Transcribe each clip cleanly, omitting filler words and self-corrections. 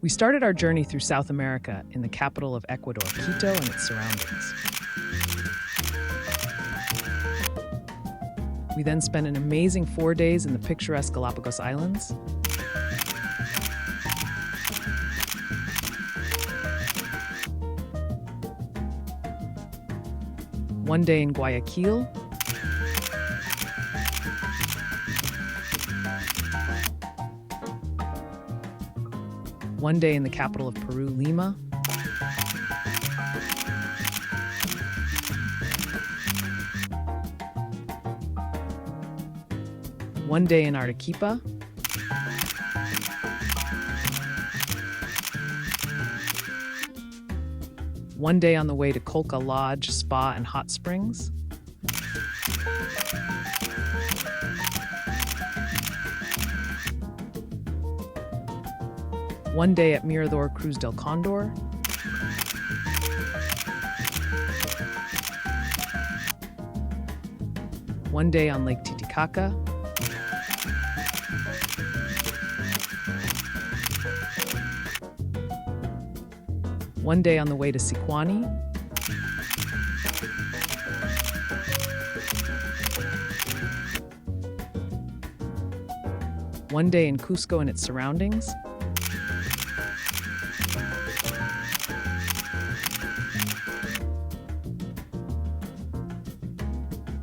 We started our journey through South America in the capital of Ecuador, Quito, and its surroundings. We then spent an amazing 4 days in the picturesque Galapagos Islands. One day in Guayaquil. One day in the capital of Peru, Lima. One day in Arequipa. One day on the way to Colca Lodge, Spa, and Hot Springs. One day at Mirador Cruz del Condor. One day on Lake Titicaca. One day on the way to Sicuani. One day in Cusco and its surroundings.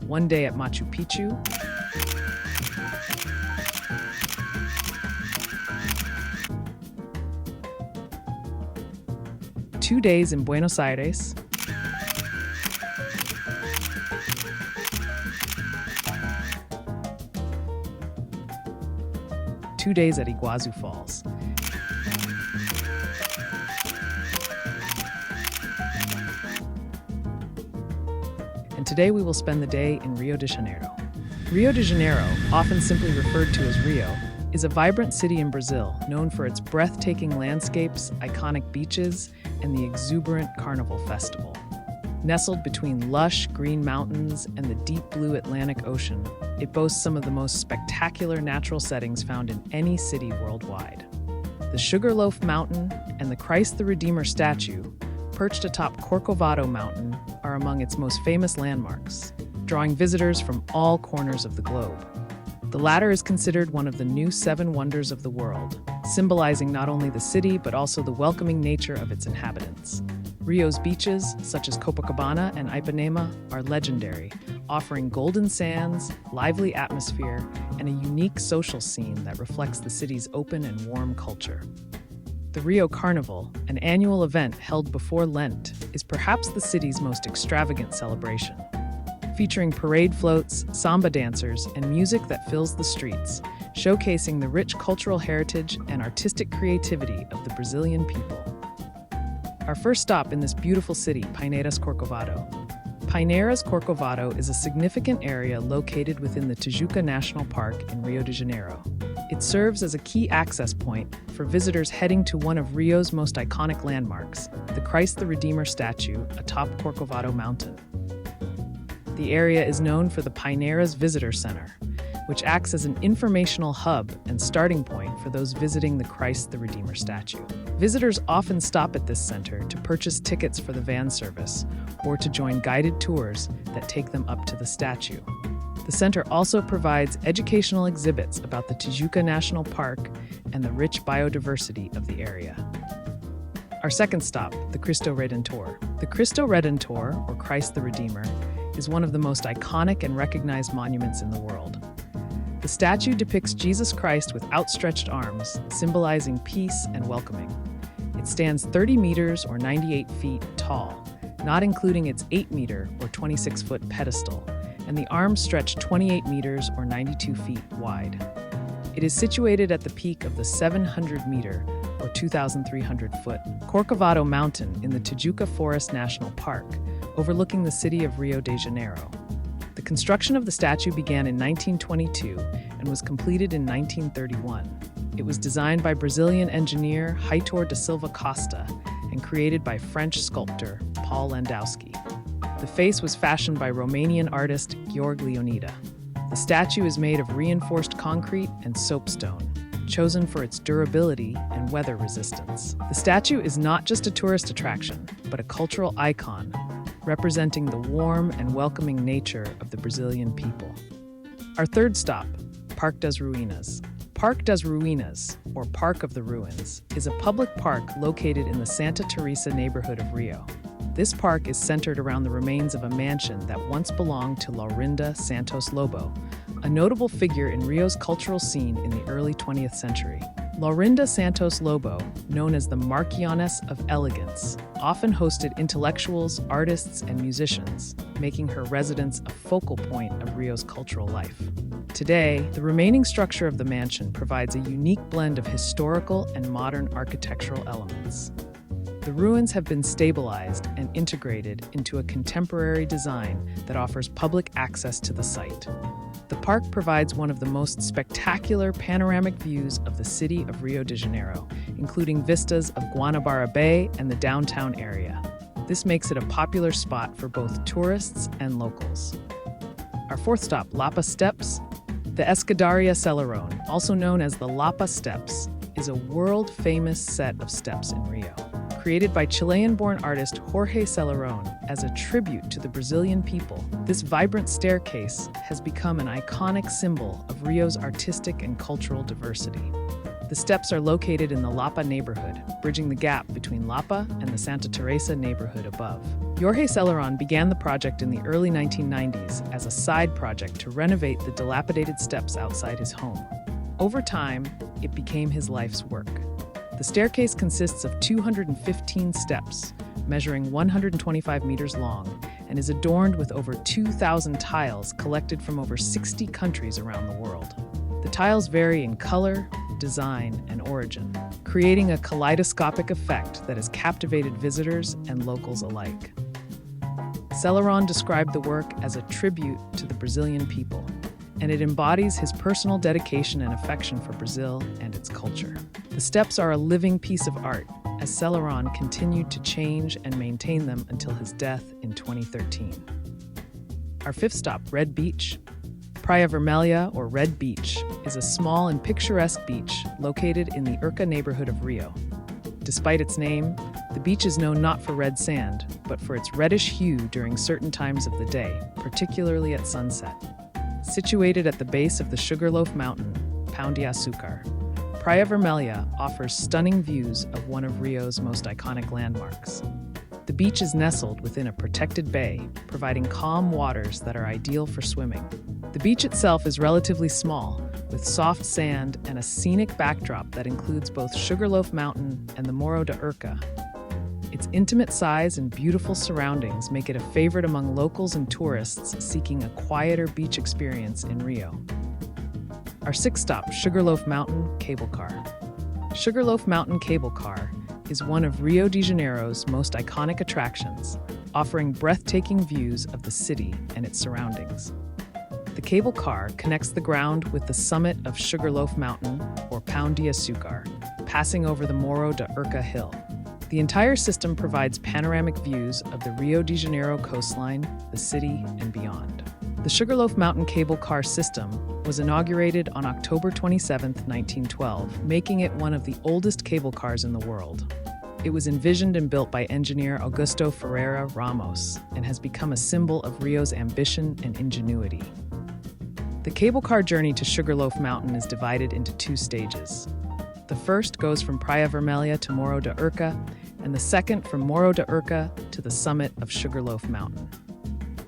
One day at Machu Picchu. Two days in Buenos Aires. Two days at Iguazu Falls. And today we will spend the day in Rio de Janeiro. Rio de Janeiro, often simply referred to as Rio, is a vibrant city in Brazil known for its breathtaking landscapes, iconic beaches, and the exuberant Carnival Festival. Nestled between lush green mountains and the deep blue Atlantic Ocean, it boasts some of the most spectacular natural settings found in any city worldwide. The Sugarloaf Mountain and the Christ the Redeemer statue, perched atop Corcovado Mountain, are among its most famous landmarks, drawing visitors from all corners of the globe. The latter is considered one of the new 7 wonders of the world, symbolizing not only the city but also the welcoming nature of its inhabitants. Rio's beaches, such as Copacabana and Ipanema, are legendary, offering golden sands, lively atmosphere, and a unique social scene that reflects the city's open and warm culture. The Rio Carnival, an annual event held before Lent, is perhaps the city's most extravagant celebration. Featuring parade floats, samba dancers, and music that fills the streets, showcasing the rich cultural heritage and artistic creativity of the Brazilian people. Our first stop in this beautiful city, Paineiras Corcovado. Paineiras Corcovado is a significant area located within the Tijuca National Park in Rio de Janeiro. It serves as a key access point for visitors heading to one of Rio's most iconic landmarks, the Christ the Redeemer statue atop Corcovado Mountain. The area is known for the Paineiras Visitor Center, which acts as an informational hub and starting point for those visiting the Christ the Redeemer statue. Visitors often stop at this center to purchase tickets for the van service or to join guided tours that take them up to the statue. The center also provides educational exhibits about the Tijuca National Park and the rich biodiversity of the area. Our second stop, the Cristo Redentor. The Cristo Redentor, or Christ the Redeemer, is one of the most iconic and recognized monuments in the world. The statue depicts Jesus Christ with outstretched arms, symbolizing peace and welcoming. It stands 30 meters or 98 feet tall, not including its 8-meter or 26-foot pedestal, and the arms stretch 28 meters or 92 feet wide. It is situated at the peak of the 700-meter or 2,300-foot Corcovado Mountain in the Tijuca Forest National Park, overlooking the city of Rio de Janeiro. The construction of the statue began in 1922 and was completed in 1931. It was designed by Brazilian engineer Heitor da Silva Costa and created by French sculptor Paul Landowski. The face was fashioned by Romanian artist Gheorghe Leonida. The statue is made of reinforced concrete and soapstone. chosen for its durability and weather resistance. The statue is not just a tourist attraction, but a cultural icon, representing the warm and welcoming nature of the Brazilian people. Our third stop, Parque das Ruínas. Parque das Ruínas, or Park of the Ruins, is a public park located in the Santa Teresa neighborhood of Rio. This park is centered around the remains of a mansion that once belonged to Laurinda Santos Lobo, a notable figure in Rio's cultural scene in the early 20th century. Laurinda Santos Lobo, known as the Marquioness of Elegance, often hosted intellectuals, artists, and musicians, making her residence a focal point of Rio's cultural life. Today, the remaining structure of the mansion provides a unique blend of historical and modern architectural elements. The ruins have been stabilized and integrated into a contemporary design that offers public access to the site. The park provides one of the most spectacular panoramic views of the city of Rio de Janeiro, including vistas of Guanabara Bay and the downtown area. This makes it a popular spot for both tourists and locals. Our fourth stop, Lapa Steps. The Escadaria Celarón, also known as the Lapa Steps, is a world-famous set of steps in Rio. Created by Chilean-born artist Jorge Celarón as a tribute to the Brazilian people, this vibrant staircase has become an iconic symbol of Rio's artistic and cultural diversity. The steps are located in the Lapa neighborhood, bridging the gap between Lapa and the Santa Teresa neighborhood above. Jorge Celarón began the project in the early 1990s as a side project to renovate the dilapidated steps outside his home. Over time, it became his life's work. The staircase consists of 215 steps, measuring 125 meters long, and is adorned with over 2,000 tiles collected from over 60 countries around the world. The tiles vary in color, design, and origin, creating a kaleidoscopic effect that has captivated visitors and locals alike. Celarón described the work as a tribute to the Brazilian people, and it embodies his personal dedication and affection for Brazil and its culture. The steps are a living piece of art, as Celarón continued to change and maintain them until his death in 2013. Our fifth stop, Red Beach. Praia Vermelha, or Red Beach, is a small and picturesque beach located in the Urca neighborhood of Rio. Despite its name, the beach is known not for red sand, but for its reddish hue during certain times of the day, particularly at sunset. Situated at the base of the Sugarloaf Mountain, Pão de Açúcar, Praia Vermelha offers stunning views of one of Rio's most iconic landmarks. The beach is nestled within a protected bay, providing calm waters that are ideal for swimming. The beach itself is relatively small, with soft sand and a scenic backdrop that includes both Sugarloaf Mountain and the Morro de Urca. Its intimate size and beautiful surroundings make it a favorite among locals and tourists seeking a quieter beach experience in Rio. Our sixth stop, Sugarloaf Mountain Cable Car. Sugarloaf Mountain Cable Car is one of Rio de Janeiro's most iconic attractions, offering breathtaking views of the city and its surroundings. The cable car connects the ground with the summit of Sugarloaf Mountain, or Pão de Açúcar, passing over the Morro de Urca hill. The entire system provides panoramic views of the Rio de Janeiro coastline, the city, and beyond. The Sugarloaf Mountain Cable Car system was inaugurated on October 27, 1912, making it one of the oldest cable cars in the world. It was envisioned and built by engineer Augusto Ferreira Ramos and has become a symbol of Rio's ambition and ingenuity. The cable car journey to Sugarloaf Mountain is divided into two stages. The first goes from Praia Vermelha to Morro de Urca, and the second from Morro de Urca to the summit of Sugarloaf Mountain.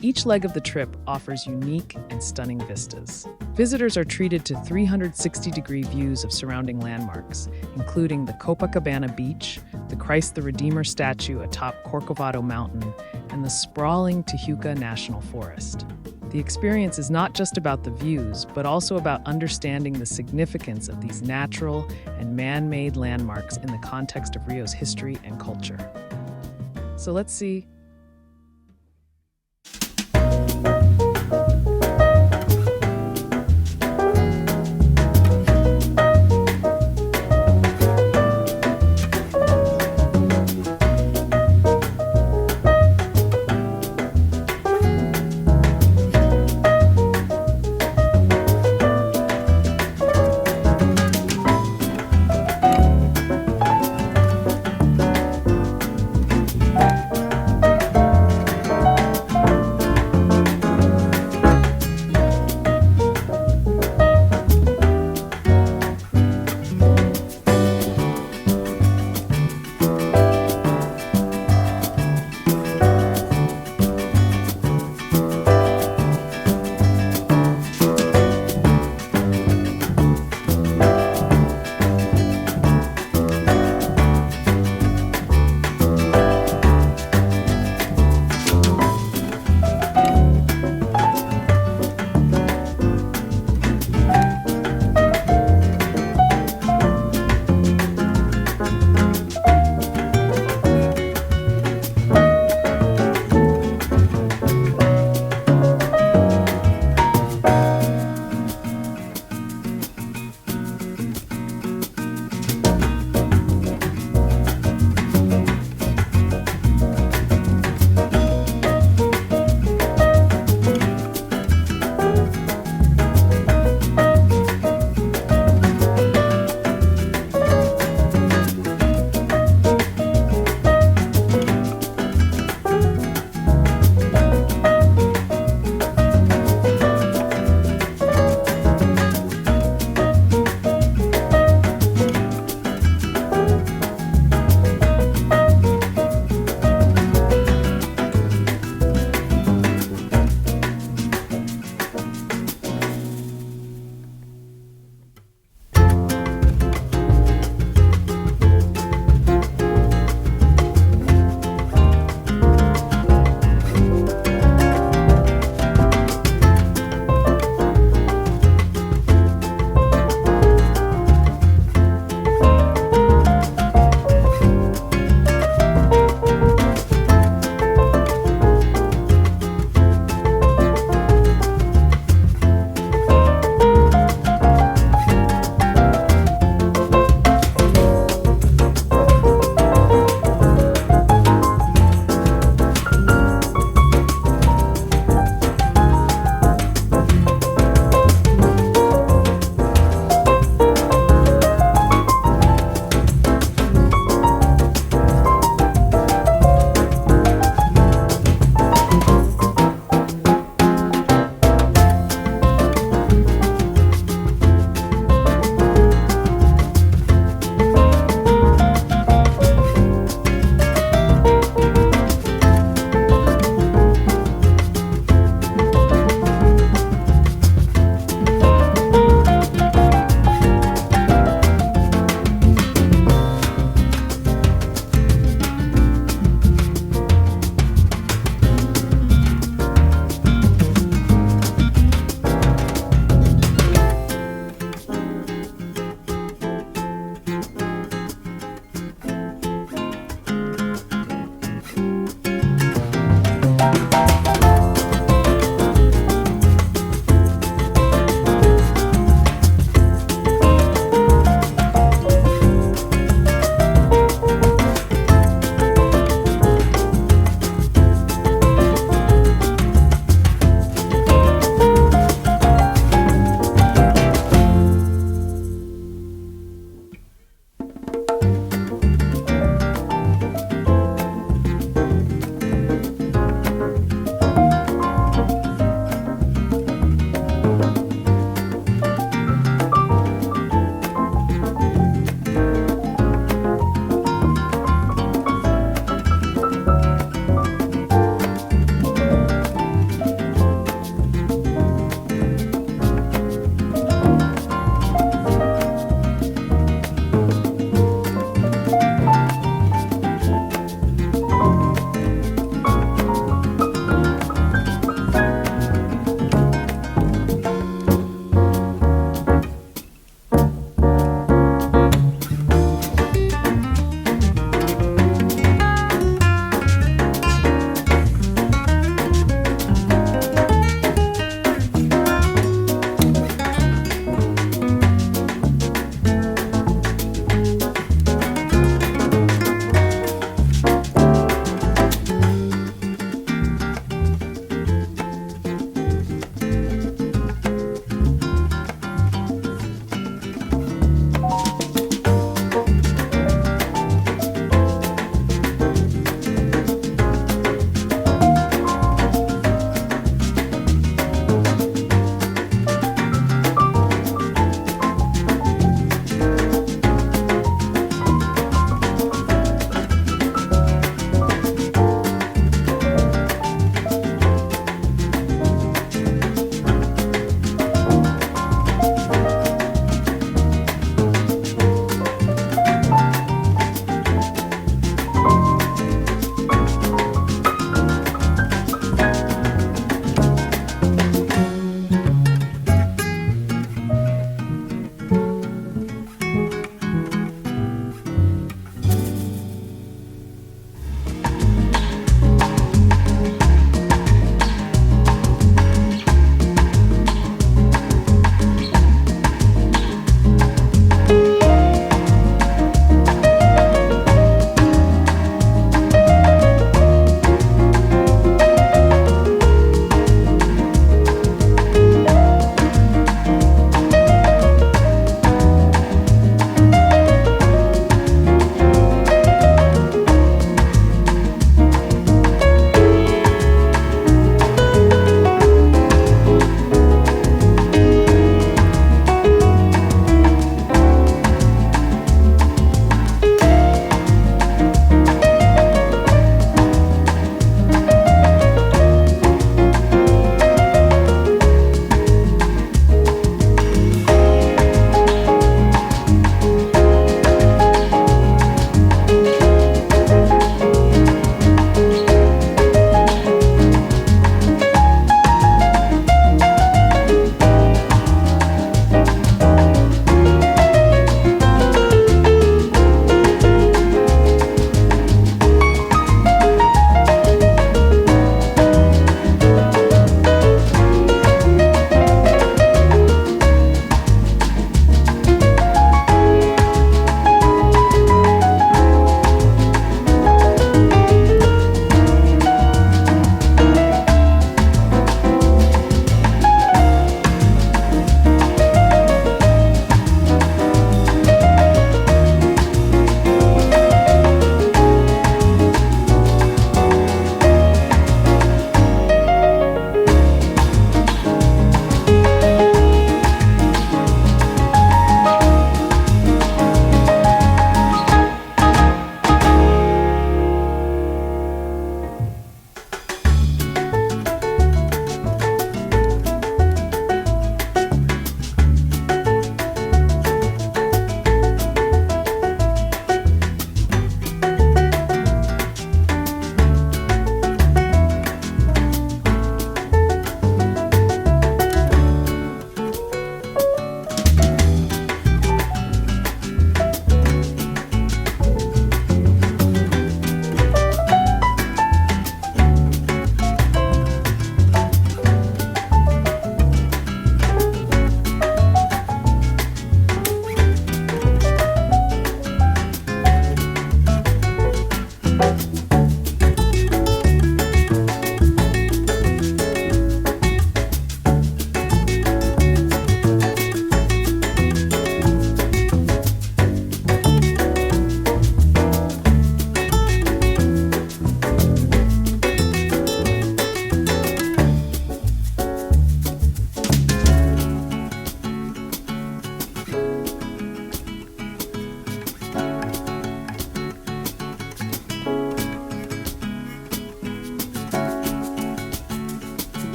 Each leg of the trip offers unique and stunning vistas. Visitors are treated to 360-degree views of surrounding landmarks, including the Copacabana Beach, the Christ the Redeemer statue atop Corcovado Mountain, and the sprawling Tijuca National Forest. The experience is not just about the views, but also about understanding the significance of these natural and man-made landmarks in the context of Rio's history and culture. So let's see.